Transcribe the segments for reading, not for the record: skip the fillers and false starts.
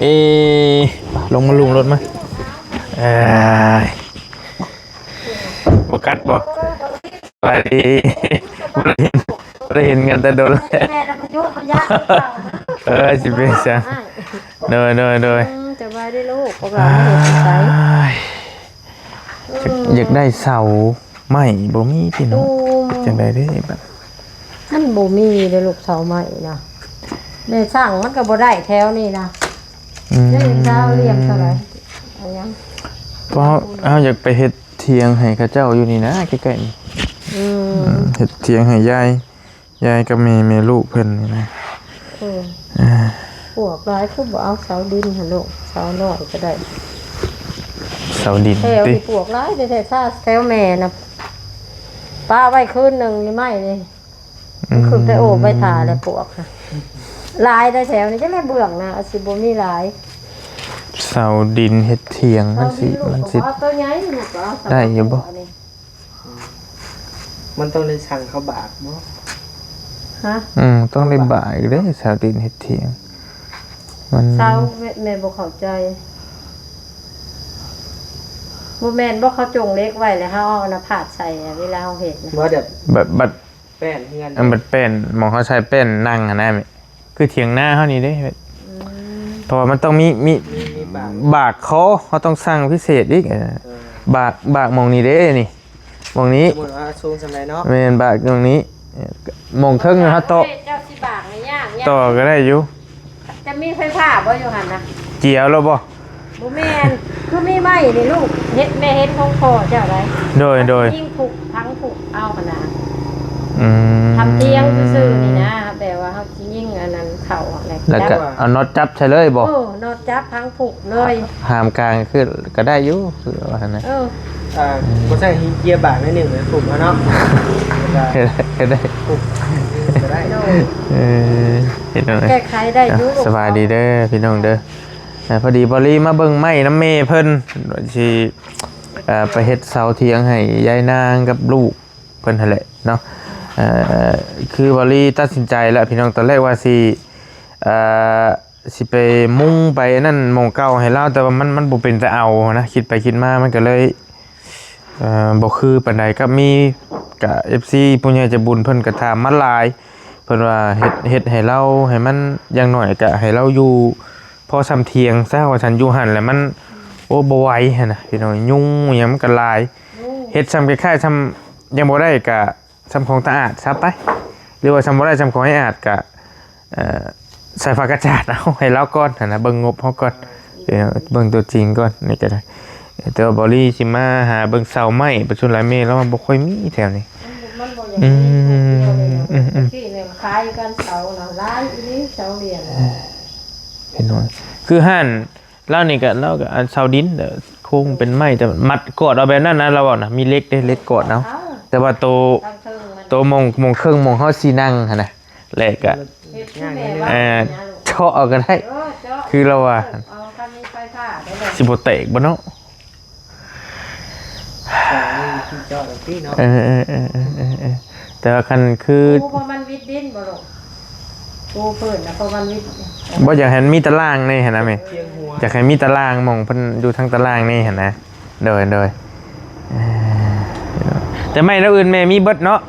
เอลงมาลุงรถมาเอ้ยบกัดบ่ไปดีได้เห็นกันแต่โดนแล้วสิเป็นจังเนยจะมาได้ลูกพวกเราไม่เห็นใจอยากได้เสาไม้บ่มีพี่น้องจังได๋เด้บัดมันบ่มีเลยลูกเสาไม้นะได้สร้างมันก็บ่ได้แถวนี่นะได้เช้าเรียมเท่าไหร่อันยังเพราะเอาอยากไปเฮ็ดเถียงให้เขาเจ้าอยู่นี่นะใกล้ๆนี่เฮ็ดเถียงให้ยายกับแม่ลูกเพิ่นนี่นะพวกหลายคือบ่เอาเสาดินหั่นลูกเสาน้อยก็ได้เสาดินแถวที่พวกหลายแต่ถ้าแถวแม่น่ะป้าไว้คืนนึงนี่ไม่เลยคือแต่โอ้ใบถาแล้วพวกค่ะลายได้แถวนี้จะเล่นเบื้องนะสิบ่มีลายเสาดินเฮ็ดเถียงมันสิตัวใหญ่ลูกได้อยู่บ่มันต้องได้สั่งเขาบากบ่ฮะต้องได้บ่ายเด้เสาดินเฮ็ดเถียงมันเสาแม่บ่เข้าใจบ่แม่นบ่เขาจงเล็กไว้แล้วเฮาเอาหน้าผาดใส่เวลาเฮาเฮ็ดนะบ่แบบบัดแป้นเฮือนบัดแป้นหมองเขาใช้แป้นนั่งหั่นน่ะคือเถียงหน้าเฮานี่เด้เพราะว่ามันต้องมีบากเขาต้องสั่งพิเศษอีกบากมองนี้เด้นี่มองนี้สมมุติว่าสูงสำไรเนาะแม่นบากตรงนี้มองเทิงเฮาโตเจ้าสิบากนี่ยากต่อก็ได้อยู่จะมีไฟฟ้าบ่อยู่หั่นนะเจียวแล้วบ่แม่นคือมีไม้นี่ลูกเฮ็ดแม่เฮ็ดของพ่อเจ้าไรโดยยิ่งผูกพังผูกเอาขนาดทำเตียงซื่อๆนี่นะแต่ว่าเขายิ่งอันนั้นเข่าอะไรแล้วก็เอาน็อตจับใช่เลยบ่น็อตจับพังผูกเลยหามกลางคือก็ได้อยู่คือว่าหั่นนะบ่ใช่เกียร์บากนิดนึงเลยผูกเนาะก็ได้ผูกก็ได้เห็นแล้วแก้ไขได้อยู่สบายดีเด้อพี่น้องเด้อพอดีบอลี่มาเบิ่งไม้น้ำเมเพิ่นสิไปเฮ็ดเสาเถียงให้ยายนางกับลูกเพิ่นนั่นแหละเนาะคือบอลี่ตัดสินใจแล้วพี่น้องตอนแรกว่าสิไปมุ่งไปนั่นหม่องเก่าให้เล่าแต่ว่ามันบ่เป็นจะเอานะคิดไปคิดมามันก็เลยบ่คือปานใดก็มีกับ FC ผู้ใหญ่ใจบุญเพิ่นก็ถามมาหลายเพิ่นว่าเฮ็ดให้เราให้มันอย่างน้อยก็ให้เราอยู่พอซ้ำเทียงซะว่าฉันอยู่หั่นแล้วมันโอ้บ่ไหวหั่นน่ะพี่น้องยุ่งหยังมันก็หลายเฮ็ดซ้ำคล้ายๆซ้ำยังบ่ได้ก็ซ้ำของตาอาดซะไปหรือว่าซ้ำบ่ได้ซ้ำของให้อาดก็ใส่ฝากระจาดเอาให้เราก่อนหั่นน่ะเบิ่งงบเฮาก่อนเดี๋ยวเบิ่งตัวจริงก่อนนี่ก็ได้แต่ว่าบอลี่สิมาหาเบิ่งเสาไม้ประชุมหลายเมแล้วมันบ่ค่อยมีแถวนี้มันบ่อย่างนี้ที่เนี่ยขายกันเสาน่ะร้านอีนี้เสาเรียนเห็นหน่อยคือหั่นเล่านี่ก็เล่าก็อันเสาดินแต่โค้งเป็นไม้แต่มัดกอดเอาแบบนั้นนะเราบอกนะมีเล็กได้เล็กกอดเนาะแต่ว่าโตมงเครื่องมงเฮาสินั่งหั่นน่ะแลกอ่ะเจาะเอาก็ได้คือเราว่าสิบ่แตกบ่เนาะแต่ว่าคันคือพอมันวิดดินบ่ลงโอ้เพิ่นนะพอมันวิดบ่อยากเห็นมีตารางนี่เห็นนะแม่อยากให้มีตารางมองเพิ่นอยู่ทางตารางนี่เห็นนะโดยแต่ไม่แล้วอื่นแม่มีเบิดเนาะ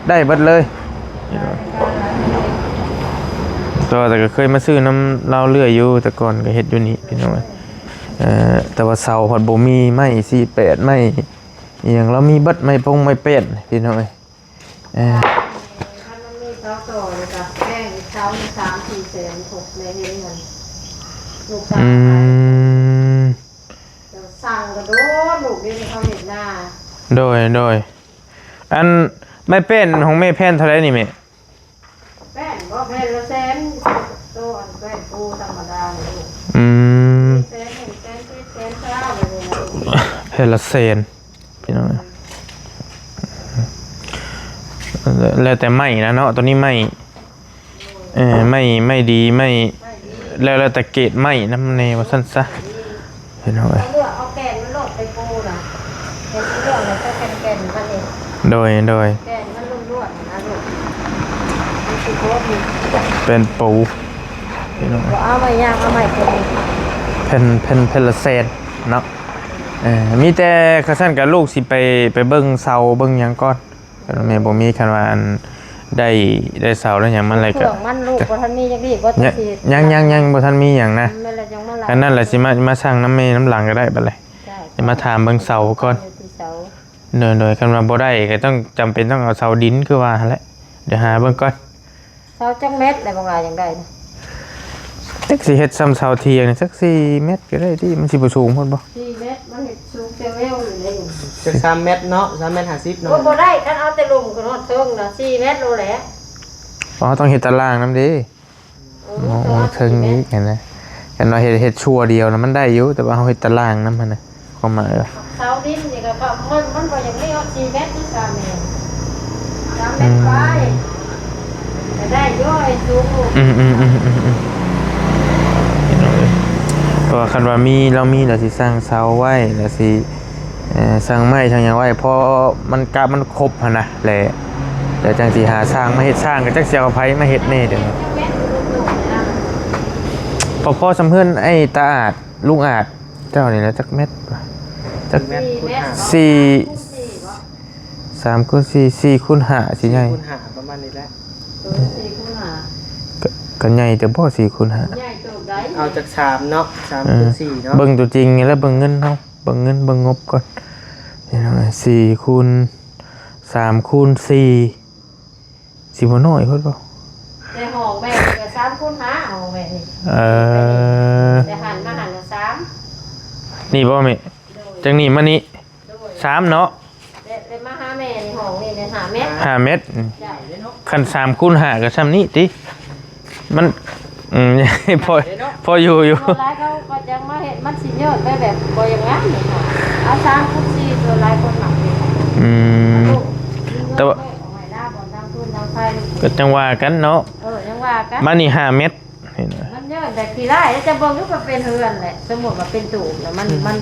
ได้เบิดเลยตัวแต่ก็เคยมาซื้อน้ำเราเลื่อยอยู่แต่ก่อนก็เฮ็ดอยู่นี่พี่น้องแต่ว่าเสาฮอดบ่มีไม้48ไม้อย่างเรามีเบิดไม้พงไม้เป็ดพี่น้องถ้ามันมีเสาต่อเลยก็แป้งเสา3-4 แสน6ในเฮ็ดเงินลูกสาวสั่งก็โดนลูกนี่เขาเฮ็ดหน้าโดยอันไม้เป็ดของแม่แพนเท่าไหร่นี่แม่แป้งบ่แพนละแสนตัวอันแป้งปูธรรมดานี่ลูกแสนเท่าเลยนะแพนละแสนพี่น้องแล้วแต่ไม่นะเนาะตัวนี้ไม่ดีไม่แล้วแต่เกรดไม่น้ำเนวสั้นซะเห็นไหมเอาแกนมันโหลดไปปูนะเห็นเรื่องอะไรก็แกนมันเองโดยแกนมันลุ่มๆนะลูกเป็นปู พี่น้อง เอาใหม่ย่างเอาใหม่เป็น เพนละเซนเนาะมีแต่กระสั้นกับลูกสิไปเบิ่งเสาเบิ่งหยังก่อนแม่บ่มีคันว่าอันได้เสาแล้วหยังมันอะไร เค ก็ รื่องมันลูกบ่ทันมีจังซี่บ่ทันสิ ยังบ่ทันมีหยังนะ แม่นละจังมา อันนั้นแหละสิมาสร้างน้ำเมน้ำหลังก็ได้บัดเลยจะมาถามเบิ่งเสาก่อนโดยคันว่าบ่ได้ก็ต้องจำเป็นต้องเอาเสาดินคือว่าหั่นแหละเดี๋ยวหาเบิ่งก่อน เสาจังเม็ดได้บ่ว่าจังได๋ จักสิเฮ็ดซ้ำเสาเทียงนี่สัก4เมตรก็ได้ที่มันสิบ่สูงพุ่นบ่ 4เม็ดมันเฮ็ดสูงแต่เวลอยู่เลย จะ3เมตรเนาะ3เมตร50เนาะ บ่ได้คันเอาแต่ลุ่มก็ฮอดเทิงน่ะ4เม็ดโลแหละ อ๋อต้องเฮ็ดตารางนำเด้อ๋อเทิงนี้เห็นไหมเห็นว่าเฮ็ดชั่วเดียวนะมันได้อยู่แต่ว่าเฮาเฮ็ดตารางนำมันน่ะความหมายว่า เสาดินนี่ก็มันบ่อย่างนี้เอา4เม็ดหรือ3เม็ด3เม็ดไปก็ได้อยู่ไอ้สูง เพราะว่าคันว่าเรามีแล้วสิสร้างเสาไว้แล้วสิสร้างไม้สร้างหยังไว้พอมันครบหั่นน่ะแหละแต่จังสิหาสร้างมาเฮ็ดสร้างก็จักสิเอาไผมาเฮ็ดแน่เด้อพอสำเพิ่นไอ้ตาอาดลุงอาดเจ้านี่นะจักเม็ดจัก 4เมตรคูณ5 3คูณ4 4คูณ5สิใหญ่ คูณ5ประมาณนี้แหละ 4คูณ5 ก็ใหญ่แต่บ่4คูณ5 ใหญ่โตได้ เอาจาก3เนาะ3คูณ4เนาะ เบิ่งตัวจริงแล้วเบิ่งเงินเฮาเบิ่งเงินเบิ่งงบก่อนนี่เนาะ4คูณ3คูณ4สิบ่น้อยพุ่นบ่ ในห้องแม่ก็3คูณ5ห้องแม่นี่แต่หันมาหันละ3 นี่บ่แม่จังนี้มานี่3เนาะ ได้มาหาแม่ในห้องนี่ได้5เม็ด 5เม็ด ได้ คัน3คูณ5ก็ซ้ำนี้ติมันพออยู่ ส่วนหลายเขาก็ยังมาเฮ็ดมันสิยอดไปแบบบ่อย่างงั้นนี่ค่ะเอา3คูณ4ส่วนหลายคนมักนี่ แต่ว่า เอาไว้หน้าบ่ทางทุนทางไฟ ก็จังว่ากันเนาะ ยังว่ากัน มานี่5เม็ดนี่นะ มันเยอะแต่ขี้ได้จะเบิ่งอยู่ก็เป็นเฮือนแหละสมมุติว่าเป็นตูบแล้วมัน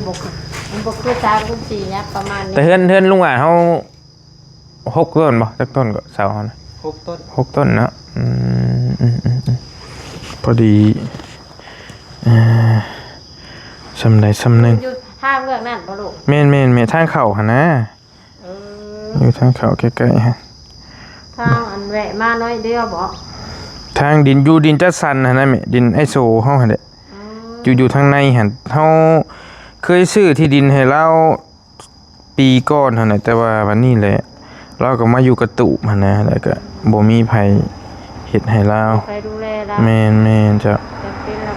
บ่คือ3คูณ4เนี่ยประมาณนี้ แต่เฮือนลุงอ่ะเฮา6ต้นบ่จักต้นก็เสาเฮานะ 6ต้น 6ต้นเนาะพอดีสำใดสำหนึ่ง อยู่ทางเรื่องนั้นบ่ลูก แม่นทางเข้าหั่นนะอยู่ทางเข้าใกล้ๆฮะ ทางอันแวะมาน้อยเดียวบ่ ทางดินอยู่ดินจัดสรรหั่นนะแม่ดินไอโซเฮาหั่นแหละอยู่ทางในหั่นเฮาเคยซื้อที่ดินให้เราปีก่อนหั่นน่ะแต่ว่าวันนี้แหละเราก็มาอยู่กระตุกหั่นนะแล้วก็บ่มีไผเฮ็ดให้เรา ใครดูแลเรา แม่นจ้ะ จำเป็นแล้ว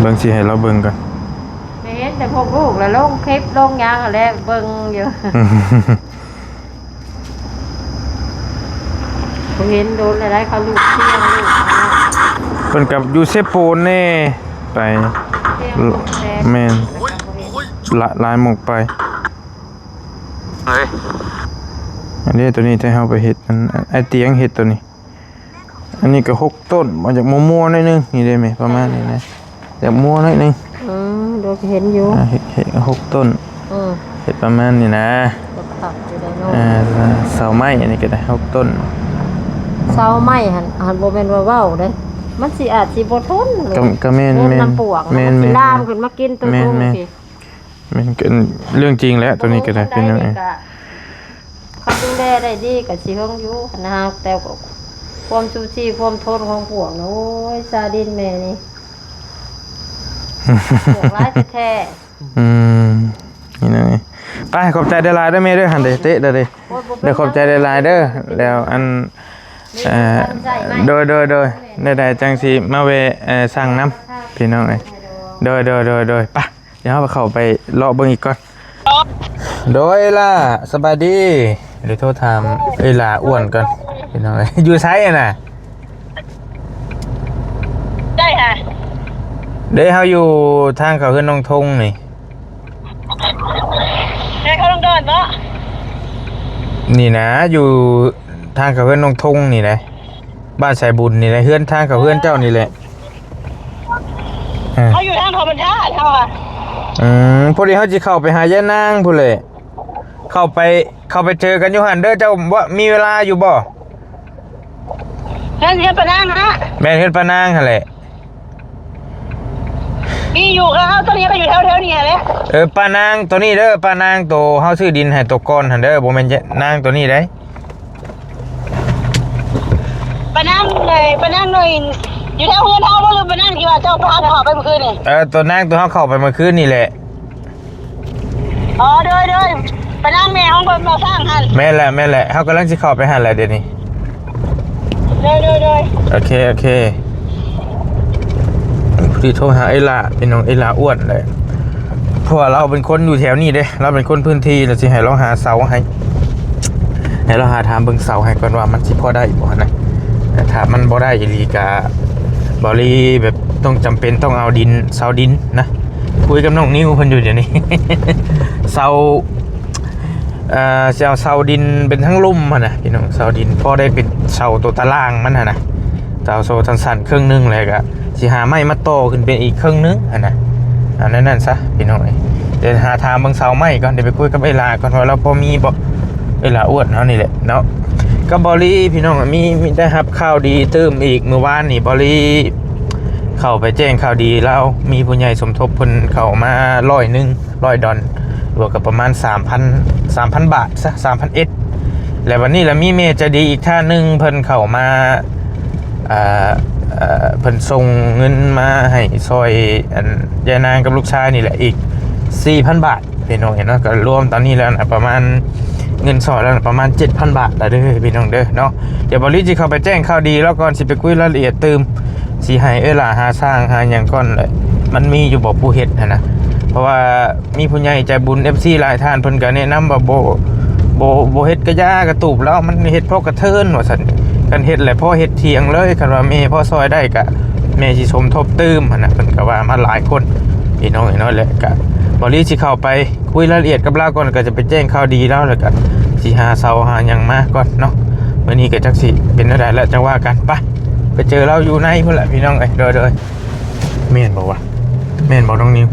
เบิ่งสิให้เราเบิ่งก่อน ไม่เห็นแต่พวกลูกแล้วลงคลิปลงหยังอะไรเบิ่งอยู่เห็นโดนอะไรเขาลูกเที่ยงลูก เพิ่นกับยูเซโปนแน่ไป เที่ยงลูกแดง แม่นลายหมกไปอันนี้ตัวนี้ที่เฮาไปเฮ็ดไอ้เตียงเฮ็ดตัวนี้ อันนี้ก็6ต้นมาจากมั่วๆหน่อยนึงนี่ได้ไหมประมาณนี้นะจากมั่วหน่อยนึง โดนเห็นอยู่ เฮ็ด6ต้น อือ เฮ็ดประมาณนี้นะ ตกตับอยู่ได้เนาะ เสาไม้อันนี้ก็ได้6ต้น เสาไม้หันบ่แม่นว่าเว้าเด้มันสิอาจสิบ่ทนเลย ก็แม่น น้ำปวกมันสิลามขึ้นมากินตัวตรงสิ มันเป็นเรื่องจริงแล้วตัวนี้ก็ได้เป็นยังไง เขาดูแลได้ดีกับสิเฮงอยู่นะฮะแต่ก็ความชูชีพความทนของพวกนะโอ้ยซาดินแม่นี่พวกร้ายแท้ นี่นะไปขอบใจได้ลายด้วยเมย์ด้วยหันเดเตะเด้อเดี๋ยวขอบใจได้ลายเด้อแล้วอันโดยได้จังสีมาเวสั่งน้ำพี่น้องเลยโดยไปเดี๋ยวเราเข้าไปเลาะเบิ่งอีกก่อนโดยล่ะสบายดีเดี๋ยวโทรถามล่ะอ้วนก่อนพี่น้องเลยอยู่ไซน่ะ ได้ค่ะ เดี๋ยวเขาอยู่ทางเขาขึ้นน้องทงนี่ ให้เขาต้องเดินเนาะ นี่นะอยู่ทางเขาขึ้นน้องทงนี่นะบ้านสายบุญนี่นะเฮือนทางเขาเฮือนเจ้านี่แหละ เขาอยู่ทางธรรมชาติเขาอ่ะ พอดีเขาจะเข้าไปหาย่านางพูดเลยเข้าไปเจอกันอยู่หันเด้อเจ้าว่ามีเวลาอยู่บ่ เพื่อนปะนางฮะ แม่นเฮ็ดปานางหั่นแหละ มีอยู่กับเขาตอนนี้ก็อยู่แถวๆนี้แหละ ปานางตัวนี้เด้อปานางตัวเฮาซื้อดินให้ตัวก่อนหั่นเด้อบ่แม่นนางตัวนี้เด้ ปะนางเลยอยู่แถวเพื่อนเขาบ่ลืมปะนางที่ว่าเจ้าพาเขาไปเมื่อคืนนี่ ตัวนางตัวเฮาเข้าไปเมื่อคืนนี่แหละ อ๋อเด้อปะนางแม่ของเพิ่นมาสร้างหั่น แม่นแหละเฮากำลังสิเข้าไปหั่นแหละเดี๋ยวนี้ เด้อ โอเคพี่โทรหาไอ้ล่ะเป็นน้องไอ้ล่ะอ้วนเลยเพราะว่าเราเป็นคนอยู่แถวนี้เด้เราเป็นคนพื้นที่เราสิให้เราหาเสาให้เราหาทางเบิ่งเสาให้ก่อนว่ามันสิพอได้บ่นะแต่ถ้ามันบ่ได้อีหลีกะบ่รีแบบต้องจำเป็นต้องเอาดินเสาดินนะคุยกับน้องนิ้วเพิ่นอยู่เดี๋ยวนี้ เสาจะเอาเสาดินเป็นทั้งลุ่มหั่นน่ะพี่น้องเสาดินพอได้เป็นเสาตัวตารางมันหั่นน่ะเสาโซสั้นๆครึ่งนึงเลยก็สิหาไม้มาต่อขึ้นเป็นอีกครึ่งนึงหั่นน่ะนั่นซะพี่น้องเดี๋ยวหาทางเบิ่งเสาไม้ก่อนเดี๋ยวไปคุยกับไอ้ลาก่อนว่าเราพอมีบ่ไอ้ลาอ้วนเฮานี่แหละเนาะก็บริพี่น้องมีได้รับข่าวดีตื้มอีกเมื่อวานนี่บริเข้าไปแจ้งข่าวดีแล้วมีผู้ใหญ่สมทบเพิ่นเข้ามา100 ดอลรวมกับประมาณ 3,000 บาทซะ 3,000 เอสแล้ววันนี้แล้วมีเมย์ใจะดีอีกท่านึงเพิ่นเข้ามาเพิ่นส่งเงินมาให้ซอยยายนางกับลูกชายนี่แหละอีก 4,000 บาทพี่น้องเห็นเนาะก็รวมตอนนี้แล้วนะประมาณเงินสอดแล้วประมาณ 7,000 บาทแล้วเด้อพี่น้องเด้อเนาะเดี๋ยวบริจิเข้าไปแจ้งข่าวดีแล้วก่อนสิไปคุยรายละเอียดเติมสิให้ล่ะหาสร้างหาหยังก่อนเลยมันมีอยู่บ่ผู้เฮ็ดนะเพราะว่ามีผู้ใหญ่ใจบุญ FC หลายท่านเพิ่นก็แนะนำว่าบ่เฮ็ดกระยากระตูบแล้วมันเฮ็ดเพราะกระเทินว่าซั่นกันเฮ็ดแหละพอเฮ็ดเถียงเลยคันว่าแม่พอซอยได้ก็แม่สิสมทบเติมหั่นน่ะเพิ่นก็ว่ามาหลายคนพี่น้องเนาะแหละก็บริจิเข้าไปคุยรายละเอียดกับลาก่อนก็จะไปแจ้งข่าวดีแล้วก็สิหาเสาหาหยังมาก่อนเนาะวันนี้ก็จักสิเป็นจังได๋แล้วจังว่ากันไปเจอเราอยู่ในพุ่นแหละพี่น้องเอ้ยเด้อแม่นบ่วะแม่นบ่น้องนิว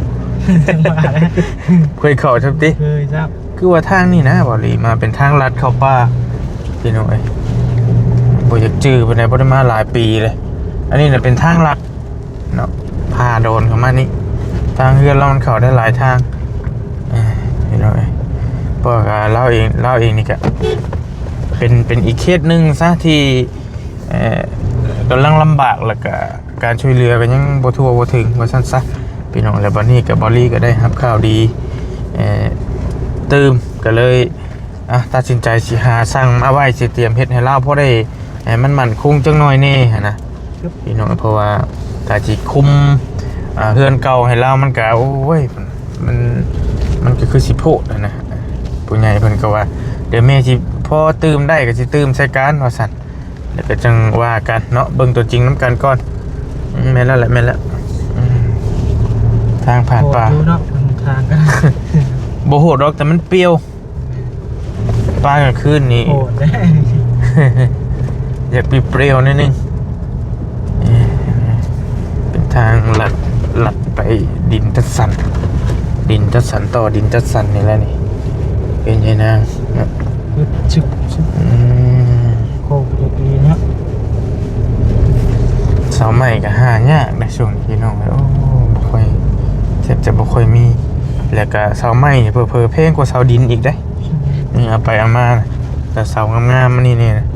เคยเข้าทับติ เคยครับ คือว่าทางนี่นะบ่ลีมาเป็นทางลัดเข้าป่าพี่น้องเอ้ยบ่อยากจื้อไปไหนบ่ได้มาหลายปีเลยอันนี้น่ะเป็นทางลัดเนาะพาโดนเข้ามานี่ทางเฮือนเรามันเข้าได้หลายทางพี่น้องเอ้ยเพราะว่าเราเองนี่ก็เป็นอีกเคสนึงซะที่กำลังลำบากแล้วก็การช่วยเหลือก็ยังบ่ทั่วบ่ถึงว่าซั่นซะพี่น้องแล้วบัดนี้กับบอลลี่ก็ได้รับข่าวดีตื่มก็เลยตัดสินใจสิหาสั่งมาไว้สิเตรียมเฮ็ดให้เราพอได้มันมั่นคงจังหน่อยแน่นะพี่น้องเพราะว่าถ้าสิคุมเฮือนเก่าให้เรามันก็โอ้ยมันก็คือสิโพดนะผู้ใหญ่เพิ่นก็ว่าเดี๋ยวแม่สิพอตื่มได้ก็สิตื่มใส่การว่าซั่นเดี๋ยวก็จังว่ากันเนาะเบิ่งตัวจริงนำกันก่อนแม่นแล้วแหละแม่นแล้วทางผ่านป่า โหดเนาะทางกัน โบโหดหรอกแต่มันเปรี้ยวป่ากลางคืนนี่ โหดได้ อยากเปรี้ยวนิดนึงเป็นทางหลัดไปดินจัดสรรต่อดินจัดสรรนี่แหละนี่เป็นไงนะ ชึบโคกดีเนาะ เสาใหม่ก็หายากในช่วงนี้น้องโอ้บ่ค่อยแทบจะบ่ค่อยมีแล้วก็เสาใหม่นี่เผลอๆแพงกว่าเสาดินอีกได้นี่เอาไปเอามาแต่เสางามๆมันนี่นะ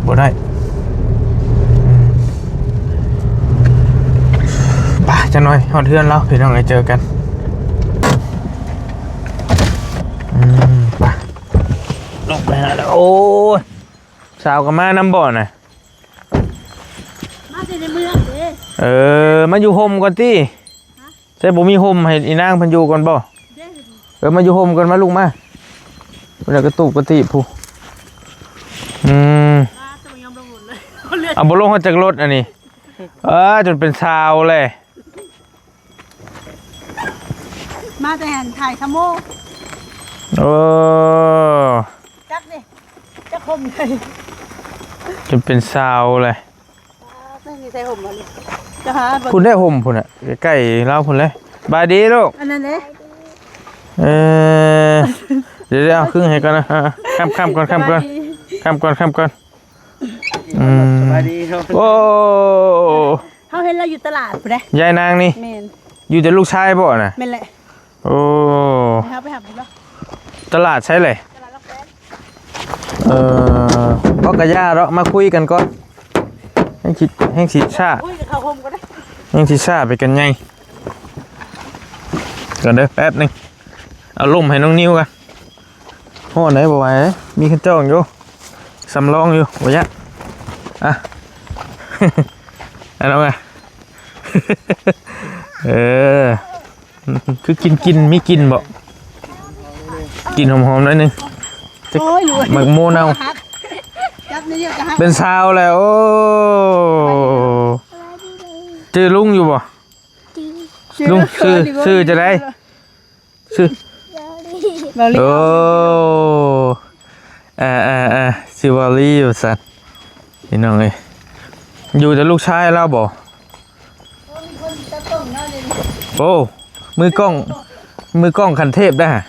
บ่ได้ป่ะจะหน่อยฮอดเทือนแล้วพี่น้องไปเจอกันป่ะลงไปหาแล้วโอ้ยสาวกับมาน้ำบ่อน่ะมาสิในเมืองเด้ มาอยู่โฮมก่อนติใช่บ่มีโฮมให้อีนางเพิ่นอยู่ก่อนบ่มาอยู่โฮมก่อนมาลุงมาแล้วกระตุกกระติผู้เอาบ่ลงมาจากรถอันนี้จนเป็นชาวเลย มาแต่หันถ่ายขโมย จักดิจักห่มเลย จนเป็นชาวเลย ไม่มีใส่ห่มเลยจะหา พุ่นได้ห่มพุ่นอ่ะใกล้ๆเราพุ่นเลยบายดีลูก อันนั้นเลย เดี๋ยวเอาครึ่งให้ก่อนนะข้ามก่อน สบายดีเนาะ โอ้ เขาเห็นเราอยู่ตลาดพุ่นเด้ ยายนางนี่ แม่น อยู่แต่ลูกชายบ่น่ะ แม่นแหละ โอ้ ไปหาพุ่นเนาะ ตลาดใช่เลยบ่กะย่าเนาะมาคุยกันก่อนแห่งสิซ่า อุ้ยเข้าโฮมก็ได้ แห่งสิซ่าไปกันไงกันเด้อแป๊บนึงเอาล่มให้น้องนิวกันโหไหนบ่ไหวมีขึ้นจ้องอยู่สำรองอยู่บ่ยะอ่ะ อันนั้นไง คือกินมีกินบ่กินหอมๆหน่อยนึง โอ้ยอยู่ หมักโมนเอา จับนี่เยอะจะให้ เป็นสาวแล้วโอ้เจอลุงอยู่บ่ลุงชื่อจะได้ชื่อ เบาลี โอ้ซิวารีอยู่สัตว์พี่น้องเอ้ยอยู่แต่ลูกชายแล้วบ่โอ้มือกล้องคันเทพได้ฮะ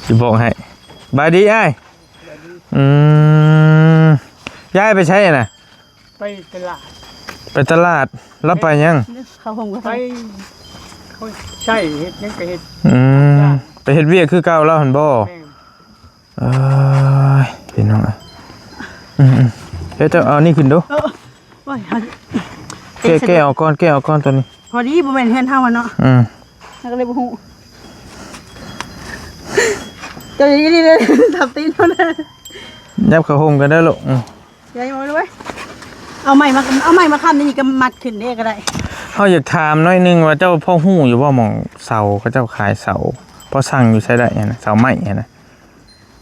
สิบอกให้บายดีอ้ายย้ายไปใช้น่ะ ไปตลาด ไปตลาดแล้วไปยัง เข้าโฮมก็ ไป ได้ เขาใช่เฮ็ดยังก็เฮ็ด ไปเฮ็ดเวียกคือเก่าแล้วหั่นบ่ แม่ง เอ้ยพี่น้องเอ้ยเฮ้ยเจ้าเอานี่ขึ้นดู โอ้ย แก้ออกก่อนตัวนี้ พอดีบ่แม่นเฮือนเฮาอ่ะเนาะแล้วก็เลยบ่ฮู้เจ้าดีๆเลยทับตีนเฮานะ ยับเข้าห่มกันได้ลูก ยายเอาเลยเว้ยเอาใหม่มาค้ำนี่ก็มัดขึ้นได้ก็ได้ เฮาอยากถามหน่อยนึงว่าเจ้าพ่อฮู้อยู่บ่หม่องเสาเขาเจ้าขายเสาพอสั่งอยู่ใช้ได้นะเสาไม้นะ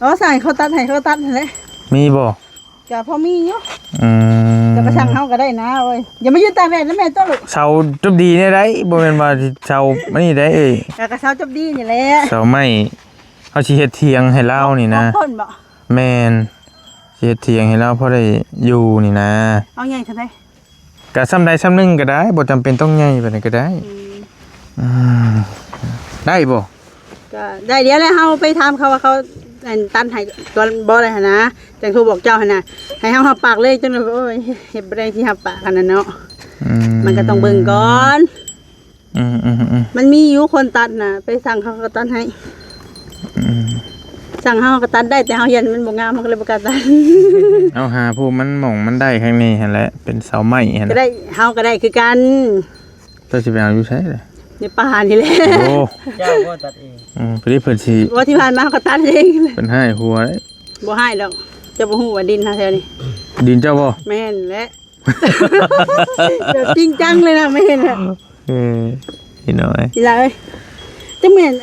อ๋อสั่งเขาตัดให้เขาตัดนั่นแหละ มีบ่ ก็พอมีอยู่ อืม จะมาสั่งเฮาก็ได้นะเว้ยอย่ามายืนตากแดดนะแม่ตัวลูก เสาจุบดีได้ได้บ่แม่นว่าเสาอันนี้ได้เอ้ย กะเช้าจบดีนี่แหละ เสาไม้เฮาสิเฮ็ดเถียงให้เรานี่นะ พ่นบ่ แม่นสิเฮ็ดเถียงให้เราพอได้อยู่นี่นะ เอาใหญ่ซั่นได้ ก็ซ้ำใดซ้ำหนึงก็ได้บ่จำเป็นต้องใหญ่ปานนั้นก็ได้ได้บ่ ก็ได้เดี๋ยวแล้วเฮาไปถามเขาว่าเขาอันตันให้ตอนบ่ได้หั่นนะจังโทรบอกเจ้าหั่นน่ะให้เฮาหับปากเลยจังโอ้ยเฮ็ดบ่ได้ที่หับปากกันน่ะเนาะมันก็ต้องเบิ่งก่อน มันมีอยู่คนตัดน่ะไปสั่งเขาก็ตัดให้สั่งเฮาก็ตัดได้แต่เฮายันมันบ่งามเฮาก็เลยบ่กล้าตัด เอาหาผู้มันหม่องมันได้ข้างนี้หั่นแหละเป็นเสาไม้หั่น ก็ได้เฮาก็ได้คือกัน ตัวสิไปเอาอยู่ใช้เลย ในป่านี่แหละ โอ้ เจ้าก็ตัดเอง พอดีเพิ่นสิ ว่าที่ผ่านมาเฮาก็ตัดเอง เพิ่นให้หัวเลย บ่ให้ดอกจะบ่ฮู้ว่าดินเฮาแถวนี้ ดินเจ้าบ่ แม่นแหละ เดี๋ยวจริงจังเลยนะไม่เห็นอ่ะ พี่น้อย ทีละเอ้ยจังแม่น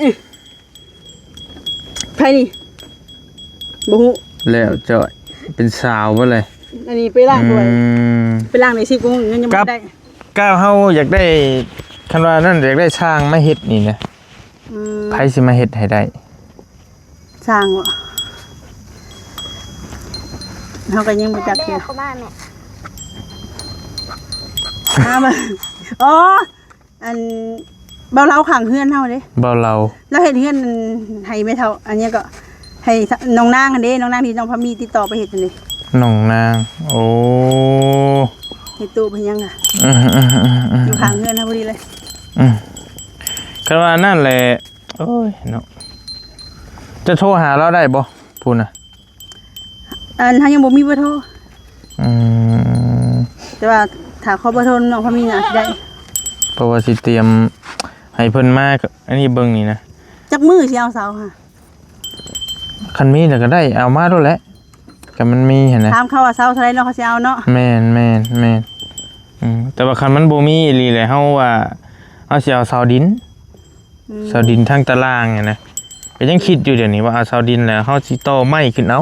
ไผนี่บ่ฮู้ แล้วจอยเป็นสาวบ่เลย อันนี้ไปล้างด้วยไปล้างใน10กูเงินยังบ่ได้ ก้าวเฮาอยากได้คันว่านั่นอยากได้ช่างมาเฮ็ดนี่นะไผสิมาเฮ็ดให้ได้ สร้างบ่เฮาก็ยังบ่จักอยู่ เข้ามาแม่ มาอ๋ออันเบาเล้าขังเฮือนเฮาเด้ เบาเรา แล้วเฮ็ดเฮือนให้แม่เฒ่าอันนี้ก็ให้น้องนางอันเด้น้องนางที่น้องพามีติดต่อไปเฮ็ดอันนี้ น้องนางโอ้ เฮ็ดตู้เพิ่นยังอ่ะ อือ อยู่ข้างเฮือนเฮาพอดีเลย คันว่านั่นแหละโอ้ยเนาะจะโทรหาเราได้บ่พูดน่ะ อันเฮายังบ่มีเบอร์โทร อืม แต่ว่าถ้าขอเบอร์โทรน้องพามีน่ะสิได้ เพราะว่าสิเตรียมให้เพิ่นมาอันนี้เบิ่งนี่นะ จักมือสิเอาเสาค่ะ คันมีน่ะก็ได้เอามาโดดแหละก็มันมีหั่นนะ ถามเขาว่าเสาเท่าไหร่เนาะเขาสิเอาเนาะ แม่นแต่ว่าคันมันบ่มีอีหลีแหละเฮาว่าเฮาสิเอาเสาดินเสาดินทางตารางเนี่ยนะก็ยังคิดอยู่เดี๋ยวนี้ว่าเอาเสาดินแล้วเฮาสิต่อไม้ขึ้นเอา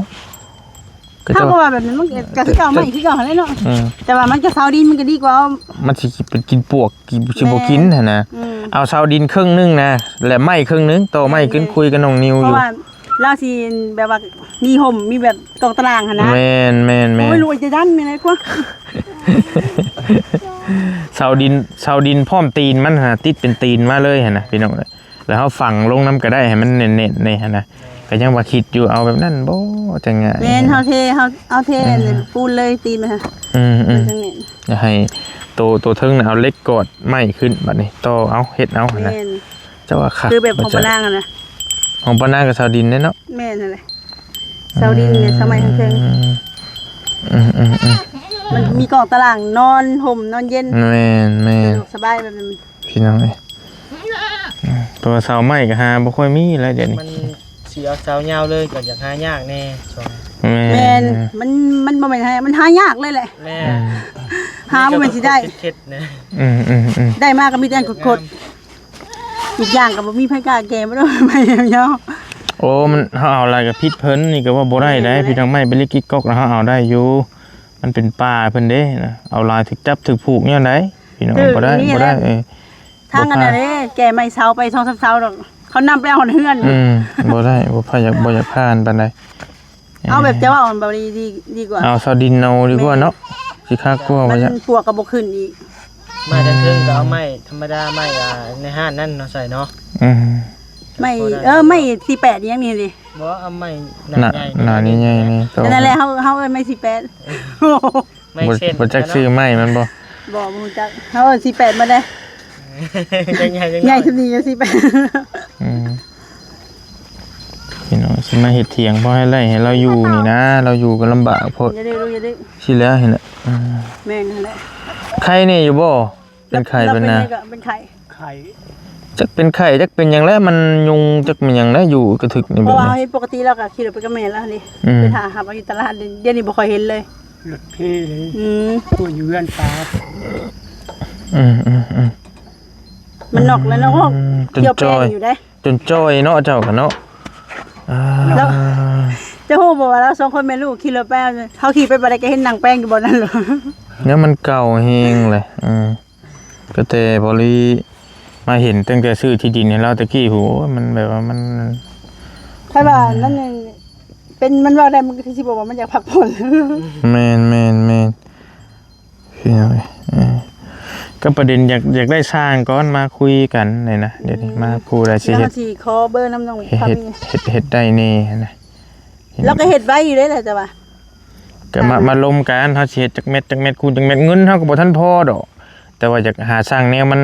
ก็ ถ้า จะ บ่ว่าแบบนั้นมันก็คือเก่าใหม่คือเก่าหั่นแหละเนาะ อืม แต่ว่ามันก็เสาดินมันก็ดีกว่าเอา มันสิเป็นกินปวกกินสิบ่กินหั่นนะ อืม เอาเสาดินครึ่งนึงนะและไม้ครึ่งนึงต่อไม้ขึ้นคุยกับน้องนิว เพ อยู่ ราะว่าเราสิแบบว่ามีห่มมีแบบตรงตารางหั่นนะ แม่น โอ้ยรวยจะดันแม่นไอ้กว่า เสาดินพร้อมตีนมันหั่นติดเป็นตีนมาเลยหั่นนะพี่น้องเอ้ยแล้วเฮาฝังลงน้ำก็ได้ให้มันเน่นๆนี่หั่นนะ ก็ยังว่าคิดอยู่เอาแบบนั้นบ่จังไง แม่นเฮาเทปูนเลยตีมาฮะ จังนี้ อย่าให้โตเทิงน่ะเอาเล็กกอดไม้ขึ้นบัดนี้ต่อเอาเฮ็ดเอาหั่นน่ะ แม่น เจ้าว่าคัก คือแบบของปะนางอะนะ ของปะนางกับชาวดินเนาะ แม่นนั่นแหละเสาดินเนี่ยสมัยทั้งเทิงมันมีกองตารางนอนห่มนอนเย็น แม่น สบายแบบนั้น พี่น้องเอ้ยตัวเสาไม้ก็หาบ่ค่อยมีแล้วเดี๋ยวนี้ มันสิเอาสาวยาวเลยก็อยากหายากแน่ช่วง แม่นมันบ่แม่นให้มันหายากเลยแหละ แม่ หาบ่แม่นสิได้ เข็ดๆนะ ได้มากก็มีแต่กดๆอีกอย่างก็บ่มีไผกล้าแก่บ่ได้ไม่ยาว โอ้มันเฮาเอาอะไรกับพิษเพิ่นนี่ก็ว่าบ่ได้ได้พี่น้องไม้เป็นลิกกิ๊กก๊อกแล้วเฮาเอาได้อยู่มันเป็นป่าเพิ่นเด้นะเอาลายถึกจับถึกผูกเนี่ยได้พี่น้องบ่ได้ทางกันเด้แก่ไม่เซาไป2-3เซาดอกเขานำไปเอาเฮือน บ่ได้บ่พาอยากบ่อยากผ่านปานใด เอาแบบจะว่ามันบ่ดีกว่า เอาซาดินเอาดีกว่าเนาะสิคักกว่า มั ว่าจะ นปวกก็บ่ขึ้นอีก ไม้ดันเทิงก็เอาไม้ธรรมดาไม้ในห้างนั่นเนาะใส่เนาะ ไม่ไม่48นี่ยังนี่ดิ บ่เอาไม้ห หน้า ใหญ่ หน้านี่ใหญ่นี่โต นั่นแหละเฮาไม่48 ไม้เส้น บ่จักซื้อไม้มันบ่ บ่ฮู้จักเฮา48มาได้ จังใหญ่จัง ใหญ่สุดนี่ก็48 พี่น้องสิมาเฮ็ดเถียงบ่ให้ไล่ให้เราอยู่นี่นะเราอยู่ก็ลำบากโพด อย่าดื้อ สิแล้วเห็นน่ะ แม่นนั่นแหละ ไข่นี่อยู่บ่เป็นไข่เป็นนะ เป็นไข่ ไข่ จักเป็นไข่จักเป็นหยังแล้วมันยุงจักเป็นหยังแล้วอยู่กระถึกนี่ เพ แบบ ราะว่า นี้ เฮาเห็นปกติเราก็ขี่รถไปกับแม่แล้วนี่ไปหาหาอยู่ตลาดเดี๋ยวนี้บ่ค่อยเห็นเลย รถพี่เลย อืม ผู้อยู่เรือนตา มันนอกแล้วเนาะ จน เกี่ยว จ แป้ อง ย อยู่ได้ จนจ้อยเนาะเจ้ากันเนาะ แล้ว จะฮู้บ่ว่าเรา2คนแม่ลูกขี่รถไปเฮาขี่ไปบ่ได้ก็เห็นนางแป้งอยู่บ่นั่นหรอ เนี่ยมันเก่าเฮงเลยก็แต่บริมาเห็นตั้งแต่ซื้อที่ดินให้เราตะกี้โหมันแบบว่ามัน ใช่ป่ะนั่นนึงเป็นมันว่าได้มันก็สิบอกว่ามันอยากพักผ่อน แมนพี่น้อยก็ประเด็นอยากได้สร้างก้อนมาคุยกันเลยนะเดี๋ยวนี้มาพูดอะไรสิ แล้ว เฮ็ด สิขอเบอร์น้ำน้อง เฮ็ดได้นี่นะ แล้วก็เฮ็ดไว้อยู่ได้แหละจ้ะว่า ก็มาลมกันเฮาสิเฮ็ดจักเม็ดคูณจักเม็ดเงินเฮาก็บ่ทันพอดอกแต่ว่าอยากหาสร้างแนวมัน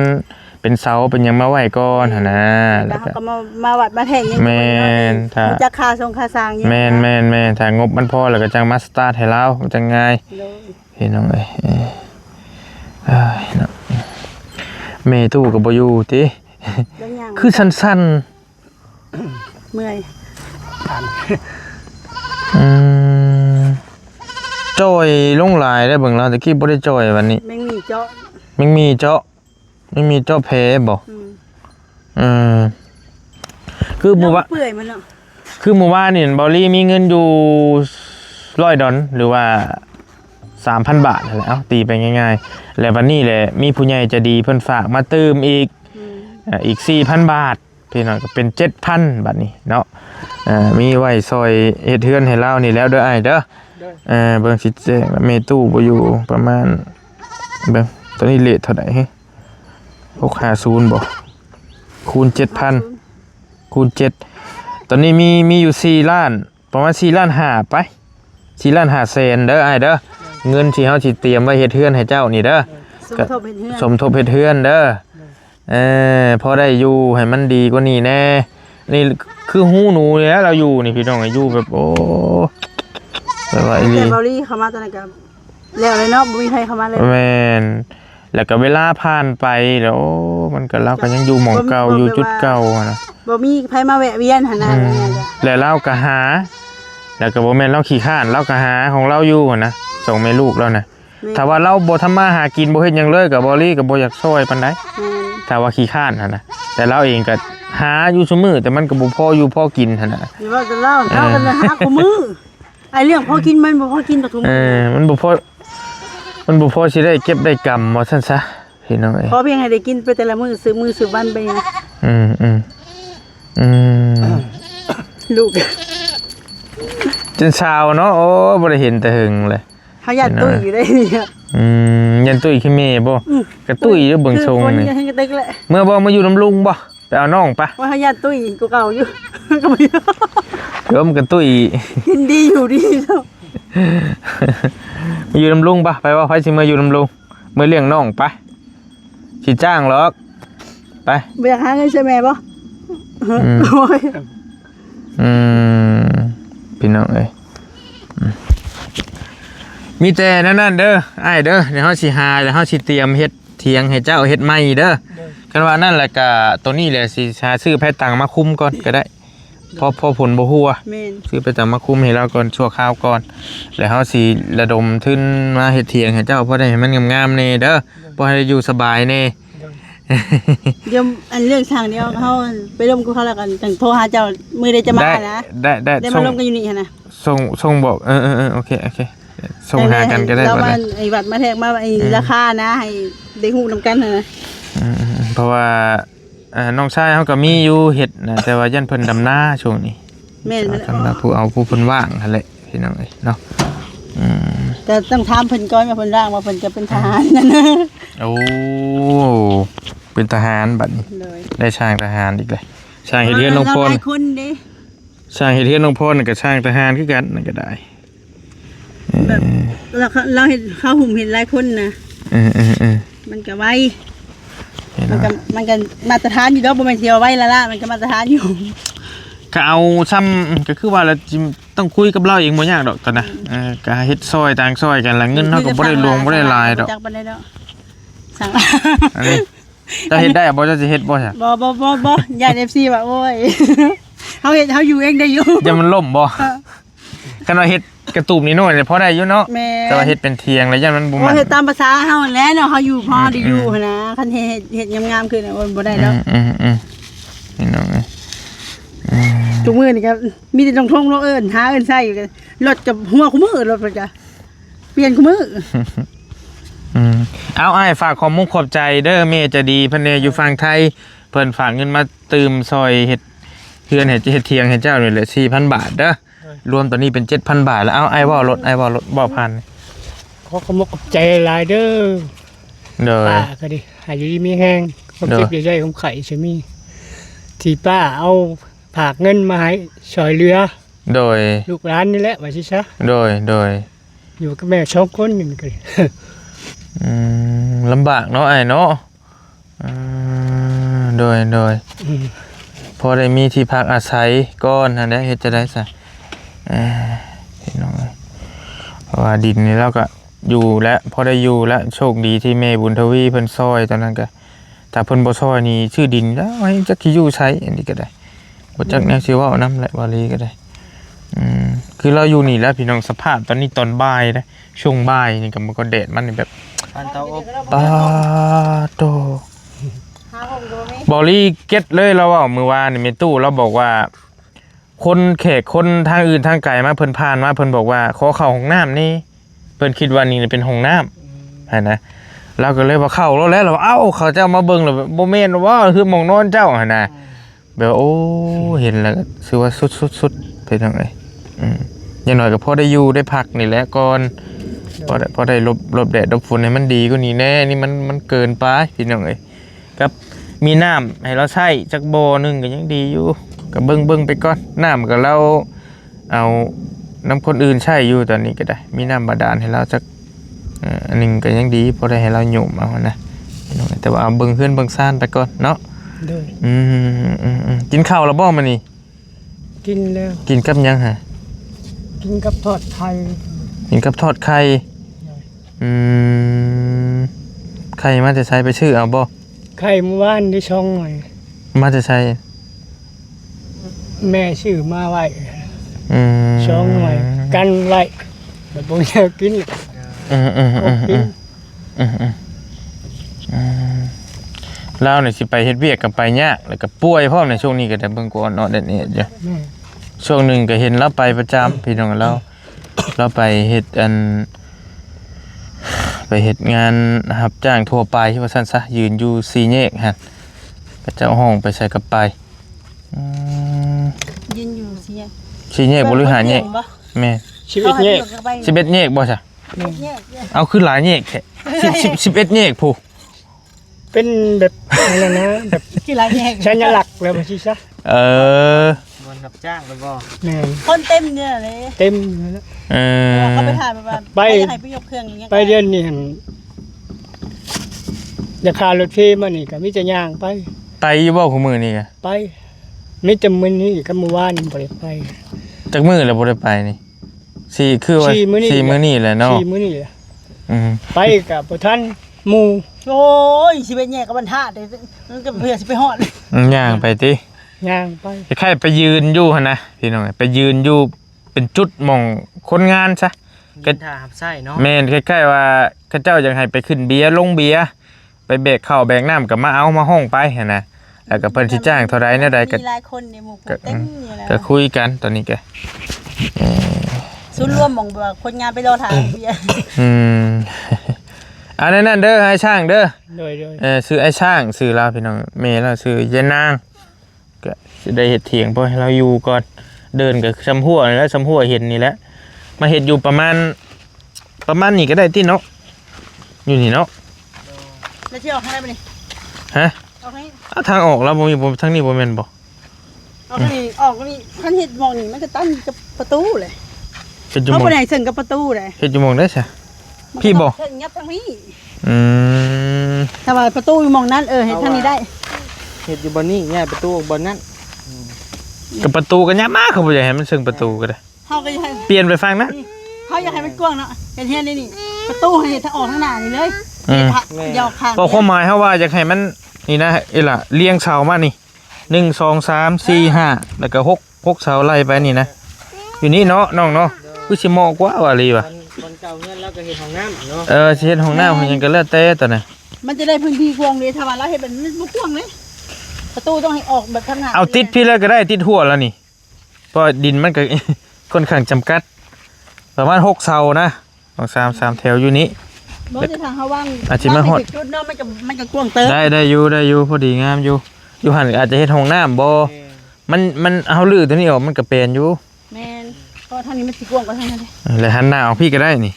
เป็นเสาเป็นหยังมาไว้ก่อนหั่นนะ แล้ แล้ว ว เขา ก็ ก็มาวัดมาแท่งยัง แม่นถ้า จะค่าส่งค่าสร้างยัง แม่นถ้างบมันพอแล้วก็จังมาสตาร์ทให้เราจังง่ายพี่น้องเอ้ยเนาะแม่ตู้ก็บ่อยู่ติคือสั้น เมื่อย ๆจ้อยลงหลายได้เบิ่งแล้วตะกี้บ่ได้จ้อยวันนี้ แม่งมีเจาะ มันมีเจาะแผลบ่คือหมู่ว่า เปื่อยมันเนาะ คือหมู่ว่านี่บอลลี่มีเงินอยู่$100หรือว่า 3,000 บาทนั่นแหละเอาตีไปง่ายๆแล้ววันนี้แหละมีผู้ใหญ่ใจะดีเพิ่นฝากมาเติมอีก 4,000 บาทพี่น้องก็เป็น 7,000 บาทนี้เนาะมีไว้ซอยเฮ็ดเฮือนให้เรานี่แล้วเด้ออ้ายเด้อเบิ่งสิแจ้งว่าแม่ตู้บ่อยู่ประมาณเบิ่งตอนนี้เรทเท่าใด650บ่คูณ 7,000 คูณ 7ตอนนี้มีอยู่4ล้านประมาณ4ล้าน5ไป4ล้าน5แสนเด้ออ้ายเด้อเงินที่เฮาสิเตรียมไว้เฮ็ดเฮือนให้เจ้านี่เด้อ สมทบเฮ็ดเฮือนเด้อพอได้อยู่ให้มันดีกว่านี้แน่นี่คือหูหนูแล้วเราอยู่นี่พี่น้องอยู่แบบโอ้แบบว่าอีหลี แต่บอลี่เข้ามาตอนนั้นก็แล้วเลยเนาะบ่มีใครเข้ามาเลย แม่นแล้วก็เวลาผ่านไปแล้วมันก็เราก็ยังอยู่หม่องเก่าอยู่จุดเก่าอะนะ บ่มีใครมาแวะเวียนหั่นน่ะ แล้วเราก็หาแล้วก็บ่แม่นเราขี้ข้านเราก็หาของเราอยู่อะนะส่งแม่ลูกเรานะถ้าว่าเราบ่ทำมาหากินบ่เฮ็ดหยังเลยก็บ่ลี่ก็บ่อยากช่วยปานใดถ้าว่าขี้ข้านหั่นนะแต่เราเองก็หาอยู่ซุมื้อแต่มันก็บ่พออยู่พอกินหั่นน่ะ อยู่ว่าจะเล่าเท่ากันหาคู่มือไอ้เรื่องพอกินมันบ่พอกินดอกทุกมื้อ มันบ่พอสิได้เก็บได้กำว่าซั่นซะพี่น้องเอ้ย พอเพียงให้ได้กินไปแต่ละมื้อซื้อบ้านไปนะ ลูก จนเช้าเนาะโอ้บ่ได้เห็นแต่หึงเลย เฮาญาติตุ้ยอยู่ได้เนี่ย ยันตุ้ยขี้เมบ่กระตุ้ยอยู่เบิ่งทรงนี่ คือคนยังกระตึกแหละ เมื่อบ่มาอยู่นำลุงบ่ไป เอาน้องปะ ว่าเขาญาติตุ้ยกูเก่าอยู่ ก็ไม่ เดี๋ยวมันกันตุ้ย กินดีอยู่ดีเนาะ มาอยู่ลำลุงปะไปว่าไฟสิมาอยู่ลำลุงมือเลี้ยงน้องไปสิจ้างหรอกไป ไปอยากหาเงินใช่ไหมบ่ โอ้ย พี่น้องเอ้ยมีแต่นั่นเด้อไอ้เด้อเดี๋ยวเฮาสิหาเดี๋ยวเฮาสิเตรียมเฮ็ดเถียงให้เจ้าเฮ็ดใหม่เด้อกันว่านั่นแหละก็ตัวนี้แหละสิหาซื้อแพทย์ตังมาคุมก่อนก็ได้พอผลบ่ฮู้อ่ะ แม่น ซื้อไปตังมาคุมให้เราก่อนชั่วคราวก่อนแล้วเฮาสิระดมทุนมาเฮ็ดเถียงให้เจ้าพอได้ให้มันงามๆแน่เด้อบ่ให้อยู่สบายแน่ เดี๋ยวอันเรื่องทางเดียวเขาไปร่วมกับเขาแล้วกันจังโทรหาเจ้ามือได้จะมานะ ได้ ได้มาร่วมกันอยู่นี่หั่นน่ะ ส่งบอกโอเคส่งหากันก็ได้ แล้ว บ่ มา ได้ ไอ้บัตรมาแทกมาไอ้ราคานะให้ได้ฮู้นำกันหั่นนะ เพราะว่าน้องชายเขาก็มีอยู่เห็ดนะแต่ว่ายันเพิ่นดำหน้าช่วงนี้ แม่น สำหรับผู้เพิ่นว่างนั่นแหละพี่น้องเอ้ยเนาะ แต่ต้องถามเพิ่นก่อนว่าเพิ่นร่างว่าเพิ่นจะเป็นทหารนั่นนะ โอ้เป็นทหารบัดนี้ เลย ได้ช่างทหารอีกเลยช่างเฮ็ดเรือนน้องพร หลายคนเด้ ช่างเฮ็ดเรือนน้องพรกับช่างทหารคือกันนั่นก็ได้ แบบเราเห็นเขาหุ่มเห็นหลายคนนะ มันก็ไว้มันก็มาตรฐานอยู่ดอกบ่แม่นสิเอาไว้ละมันก็มาตรฐานอยู่ ก็เอาซ้ำก็คือว่าเราต้องคุยกับเราเองบ่ยากดอกตอนน่ะก็เฮ็ดซอยต่างซอยกันละเงินเฮาก็บ่ได้ลงบ่ได้หลายดอก จักปานใดดอกสั่ง อันนี้จะเฮ็ดได้บ่จะสิเฮ็ดบ่ซะ บ่ญาติ FC ว่าโอ้ย เฮาเฮ็ดเฮาอยู่เองได้อยู่ อย่ามันล่มบ่คันว่าเฮ็ดกระตูบนี่น้อยเนี่ยพอได้อยู่เนาะ แม่ แต่ว่าเฮ็ดเป็นเทียงแล้วยันมันบ่ โอ้ มัน เฮ็ดตามภาษาเฮาแหล้วเนาะเฮาอยู่พอได้อยู่หั่นนะคันเฮ็ดงามๆขึ้นน่ะโอ้ยบ่ได้ดอก นี่น้องเอ้ย ทุกมื้อนี่ก็มีแต่ต้องท่องเอิ้นหาเอิ้นใส่อยู่กันรถกับหัวคุมื้อรถเพิ่นจ้ะเปลี่ยนคุมื้อ เอาอ้ายฝากขอบใจเด้อแม่จะดีเพิ่นเนี่ยอยู่ฝั่งไทยเพิ่นฝากเงินมาตืมซอยเฮ็ดเฮือนเฮ็ดเทียงให้เจ้านี่แหละ 4,000 บาทเด้อรวมตอนนี้เป็น 7,000 บาทแล้วเอาอ้ายว่ารถบ่พัน ขอขอบคุณใจหลายเด้อ เด้อ ป้าก็ดิหายอยู่ดีมีแห้งความเจ็บใหญ่ๆของไข่ใช่มีที่ป้าเอาผากเงินมาให้ช่วยเหลือ โดย ลูกหลานนี่แหละว่าสิซะ โดย อยู่กับแม่2คนนี่ก็ดิ ลำบากเนาะอ้ายเนาะโดยพอได้มีที่พักอาศัยก่อนอันนี้เฮ็ดจะได้ซะพี่น้องเพราะว่าดินนี่เราก็อยู่แล้วพอได้อยู่แล้วโชคดีที่แม่บุญทวีเพิ่นซอยตอนนั้นก็ถ้าเพิ่นบ่ซอยนี่ชื่อดินแล้วให้จักสิอยู่ใช้อันนี้ก็ได้บ่จักแนวสิเว้านำแหละบาลีก็ได้คือเราอยู่นี่แล้วพี่น้องสภาพตอนนี้ตอนบ่ายนะช่วงบ่ายนี่ก็มันก็แดดมันนี่แบบ อันเตาอบ ปาโต หาห้องดูมั้ย บอลี่เก็ตเลยเราว่ามือวานนี่มีตู้เราบอกว่า คนแขกคนทางอื่นทางไกลมาเพิ่นผ่านมาเพิ่นบอกว่าขอเข้าห้องน้ำนี่เพิ่นคิดว่านี่เป็นห้องน้ำหั่นนะเราก็เลยว่าเข้าแล้วเราเอ้าเขาเจ้ามาเบิ่งแล้วบ่แม่นว่าคือหม่องนอนเจ้าหั่นน่ะแบบโอ้เห็นแล้วก็ถือว่าสุดๆไปทางไหนอย่างน้อยก็พอได้อยู่ได้พักนี่แหละก่อนพอได้ลบแดดลบฝนให้มันดีกว่านี้แน่นี่มันเกินไปพี่น้องเอ้ยครับมีน้ำให้เราใช้จักโบนึงก็ยังดีอยู่ก็เบิ่งไปก่อนน้ำก็เราเอาน้ำคนอื่นใช้อยู่ตอนนี้ก็ได้มีน้ำบาดาลให้เราจักอันนึงก็ยังดีพอได้ให้เราโยมเอานะแต่ว่าเอาเบิ่งเพื่อนเบิ่งซ่านไปก่อนเนาะ เด้อ กินข้าวแล้วบ่มื้อนี้ กินแล้ว กินกับหยังฮะ กินกับทอดไข่ กินกับทอดไข่ไข่มาจะใช้ไปชื่อเอาบ่ ไข่เมื่อวานได้ช่องหน่อย มาจะใช้ แม่ชื่อมาไว้ช่องหน่อยกันไว้แบบบ่อยากกินกิน เราเนี่ยสิไปเฮ็ดเวียกกับไปยากแล้วก็ป่วยพร้อมในช่วงนี้ก็ได้เบิ่งกูอ่อนๆเด็ดๆอยู่ช่วงหนึงก็เห็นเราไปประจำพี่น้องเราไปเฮ็ดงานรับจ้างทั่วไปว่าซั่นซะยืนอยู่4แยกหั่นก็เจ้าห้องไปใส่กับไปยืนอยู่สิ 4แยกบ่หรือ5แยกแม่ ชีวิตเนี่ย 11แยกบ่ซะเอาคือหลายแยกแท้11แยกผู้ เป็นแบบอะไรนะแบบ ที่ไรแยก สัญลักษณ์แล้วบ่สิซะ วันรับจ้างแล้วก็ แม่น คนเต็มเนี่ยเลย เต็มเลยนะ เขาไปถ่ายแบบว่า ไป ให้ไปยกเครื่องอย่างเงี้ย ไปเดือนนี้หั่นราคารถฟรีมานี่ก็มีแต่ย่างไป ไปอยู่บ่คู่มื้อนี่กะ ไปมีแต่มื้อนี้กับมื้อวานนี่บ่ได้ไป จักมื้อแล้วบ่ได้ไปนี่สี่คือว่า สี่มื้อนี้ สี่มื้อนี่แหละเนาะ 4มื้อนี้ล่ะ อืม ไปกับบ่ทันหมู่ โอ้ยสิเป็นแยกกับบรรทัดเลยมันก็เพื่อสิไปฮอด ย่างไปติ ย่างไป คล้ายๆไปยืนอยู่หั่นนะพี่น้องไปยืนอยู่เป็นจุดหม่องคนงานซะ ก็ท่าหับไส้เนาะ แม่นคล้ายๆว่าเขาเจ้าอยากให้ไปขึ้นเบียร์ลงเบียร์ไปแบกข้าวแบกน้ำก็มาเอามาห้องไปหั่นนะแล้วก็เพิ่นสิจ้างเท่าใดแนวใดก็ มีหลายคนในหมู่เต็มอยู่แล้ว ก็คุยกันตอนนี้แก ศูนย์รวมหม่องแบบคนงานไปรอถ่ายเบียร์ อืม อันนั้นเด้อไอ้ช่างเด้อ โดย ซื้อไอ้ช่างซื้อเราพี่น้องเมย์เราซื้อยายนางก็สิได้เฮ็ดเถียงพอให้เราอยู่ก่อนเดินกับชำหัวนี่แหล้วชำหัวเห็นนี่แหละมาเฮ็ดอยู่ประมาณนี้ก็ได้ติเนาะอยู่นี่เนาะ แล้วที่ออกทางไหนไปนี่ ฮะ ออกทางนี้ ทางออกแล้วบ่มีบ่ทางนี้บ่แม่นบ่ ออกทางนี้ออกนี่คันเฮ็ดหมองนี่มันก็ตั้งกับประตูเลย เฮ็ดอยู่ เขา หม บ่ อง ได้เชิงกับประตูเลย เฮ็ดอยู่หมองได้ซะ พี่บ่ เชิงยับทางนี้ อืม ถ้าว่าประตูอยู่หมองนั้นเห็นทางนี้ได้ เฮ็ดอยู่บนนี้ง่ายประตูบนนั้น กับประตูก็ยากมากเขาบ่อยากให้มันเชิงประตูก็ได้ เฮาก็อยากให้ เปลี่ยนไปฟังนะ เขาอยากให้มันกว้างเนาะเห็นนี่นี่ประตูให้ทางออกทางหน้านี่เลย อืม ยาวข้าง บอกความหมายเขาว่าอยากให้มันนี่นะเอ้ล่ะเรียงเสามานี่1 2 3 4 5แล้วก็6เสาไล่ไปนี่นะอยู่นี่เนาะน้องเนาะคือสิเหมาะกว่าว่าลีว่ะ วันเก่าเงินแล้วก็เฮ็ดห้องน้ำเนาะ สิเฮ็ดห้องน้ำเพิ่นยังก็แล้วแต่ตอนน่ะ มันจะได้พื้นที่กว้างเลยถ้าว่าเราเฮ็ดแบบนี้บ่กว้างเลยประตูต้องให้ออกแบบทางหน้า เอาติดพี่แล้วก็ได้ติดหัวแล้วนี่เพราะดินมันก็ ค่อนข้างจำกัดประมาณ6เสานะ2 3แถวอยู่นี้ บ่ได้ทางเฮาว่าง อาจสิมาฮอด จุดเนาะมันก็กว้างเติบ ได้อยู่พอดีงามอยู่หั่นอาจจะเฮ็ดห้องน้ำบ่มันเอาลื้อตัวนี้ออกมันก็เป็นอยู่ แม่นเพราะทางนี้มันสิกว้างกว่าทางนั้นเด้ แล้วหันหน้าออกพี่ก็ได้นี่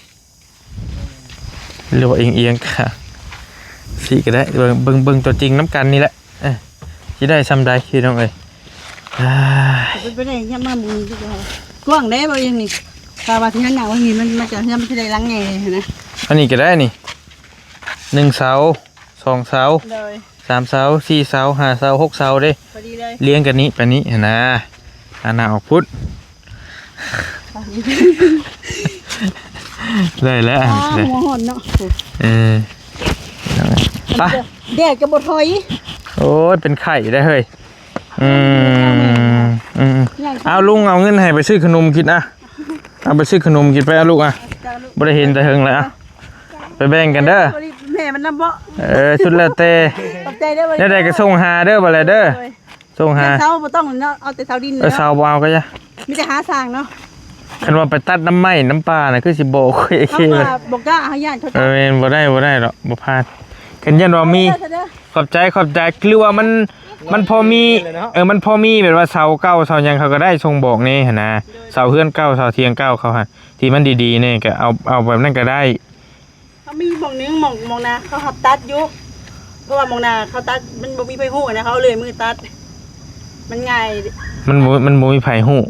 หรือว่าเอียงค่ะพี่ก็ได้เบิ่งตัวจริงน้ำกันนี่แหละสิได้ซ้ำใดพี่น้องเอ้ย เป็นไปได้ยังมาบุญก็ได้กว้างได้บ่ยังนี่ถ้าว่าที่นั่นน่ะว่านี่มันจะมันสิได้ลังไงนะ อันนี้ก็ได้นี่1เสา2เสา เลย 3เสา4เสา5เสา6เสาเด้ พอดีเลย เลี้ยงกันนี้ไปนี้เห็นนะหันหน้าออกพุทธได้แล้ว หัวหอนเนาะ ไป แดดก็บ่ถอย โอ้ยเป็นไข่ได้เฮ้ยเอาลุงเอาเงินให้ไปซื้อขนมกินอ่ะเอาไปซื้อขนมกินไปเอาลูกอ่ะบ่ได้เห็นแต่เฮิงเลยอ่ะไปแบ่งกันเด้อ แม่มันนำบ่ ชุดแล้วแต่ ตกใจได้บ่ ได้ได้ก็ส่งหาเด้อบ่เลยเด้อส่งหา เสาบ่ต้องเนาะเอาแต่เสาดิน เสาบ่เอาก็จ้ะ มีแต่หาสร้างเนาะ คันว่าไปตัดน้ำไม้น้ำปลาน่ะคือสิบ่โอเค เขา เลย บอกว่าเฮาย่านเขา บ่ได้หรอกบ่พลาดคันยันว่ามีขอบใจหรือว่ามันพอมีมันพอมีแบบว่าเสาเก่าเสาหยังเขาก็ได้ทรงบอกนี่หั่นนะเสาเฮือนเก่าเสาเทียงเก่าเขาหั่นที่มันดีๆนี่ก็เอาแบบนั้นก็ได้ เขามีหม่องนึงหม่องนาเขาหับตัดอยู่เพราะว่าหม่องนาเขาตัดมันบ่มีไผฮู้นะเขาเลยมือตัด มันง่าย มันบ่มีไผฮู้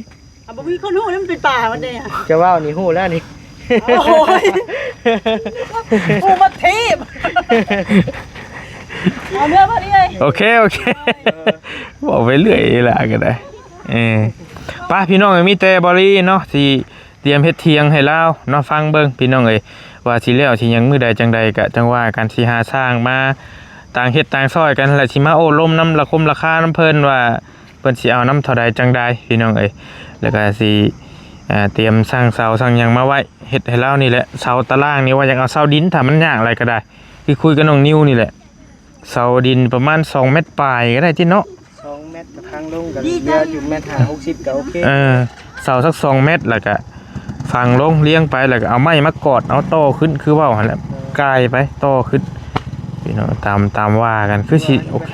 บ่มีคนฮู้มันเป็นป่ามันเด้ จะว่าวนี่ฮู้แล้วนี่ โอ้ยกูมาทีบเอาเนื้อมาดิเลย โอเคบอกไปเรื่อยล่ะก็ได้ป้าพี่น้องมีแต่บริเนาะที่เตรียมเฮ็ดเทียงให้เราเนาะฟังเบิ่งพี่น้องเอ้ยว่าสิแล้วสิหยังมื้อใดจังใดก็จังว่ากันสิหาสร้างมาต่างเฮ็ดต่างซอยกันแล้วสิมาโอ้ล้มน้ำละคมราคาน้ำเพิ่นว่าเพิ่นสิเอาน้ำเท่าใดจังใดพี่น้องเอ้ยแล้วก็สิเตรียมสร้างเสาสร้างหยังมาไว้เฮ็ดให้เรานี่แหละเสาตารางนี่ว่าอยากเอาเสาดินถ้ามันยากอะไรก็ได้คือคุยกับน้องนิวนี่แหละเสาดินประมาณ2เมตรปลายก็ได้ที่เนาะ 2 เมตรกับทางลงกันเรืออยู่เมตร60ก็โอเค เสาสัก2เมตรแล้วก็ฝังลงเลี้ยงไปแล้วก็เอาไม้มากอดเอาโตขึ้นคือว่าหั่นแหละกายไปโตขึ้นพี่น้องตามว่ากันคือสิโอเค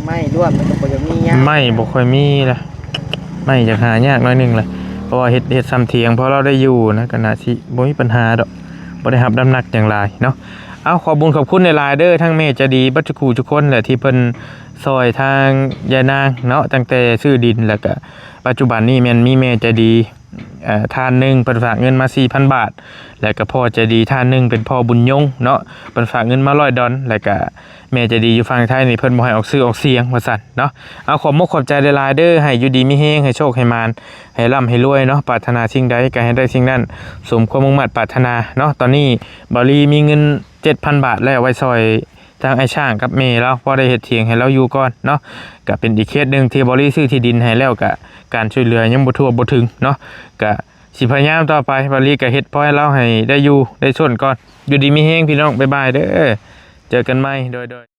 ไม่ร่วมมันก็บ่จะมียาก ไม่บ่ค่อยมีล่ะไม่จะหายากน้อยนึงแหละเพราะว่าเฮ็ดซ้ำเถียงเพราะเราได้อยู่นะก็น่าสิบ่มีปัญหาดอกบ่ได้รับน้ำหนักอย่างไรเนาะ เอาขอบุญขอบคุณในหลายๆเด้อทั้งแม่ใจะดีบัดจุคูทุกคนแหละที่เพิ่นซอยทางยายนางเนาะตั้งแต่ซื้อดินแล้วก็ปัจจุบันนี้แม่นมีแม่ใจดีท่านหนึงเพิ่นฝากเงินมา 4,000 บาทแล้วก็พ่อใจดีท่านหนึงเป็นพ่อบุญยงเนาะเพิ่นฝากเงินมา$100แล้วก็แม่ใจดีอยู่ฝั่งไทยนี่เพิ่นบ่ให้ออกชื่อออกเสียงว่าซั่นเนาะเอาขอบมกขอบใจหลายๆเด้อให้อยู่ดีมีแฮงให้โชคให้มานให้ร่ำให้รวยเนาะปรารถนาสิ่งใดก็ให้ได้สิ่งนั้นสมความมุ่งมั่นปรารถนาเนาะตอนนี้บ่ลีมีเงิน 7,000 บาทแล้วไว้ซอยทางไอ้ช่างกับเมย์แล้วพอได้เฮ็ดเถียงให้เราอยู่ก่อนเนาะก็เป็นอีกเคสหนึงที่บริซื้อที่ดินให้แล้วก็การช่วยเหลือยังบ่ทั่วบ่ถึงเนาะก็สิพยายามต่อไปบริก็เฮ็ดพอให้เราให้ได้อยู่ได้ชนก่อนอยู่ดีมีแฮงพี่น้องบ๊ายบายเด้อเจอกันใหม่โดย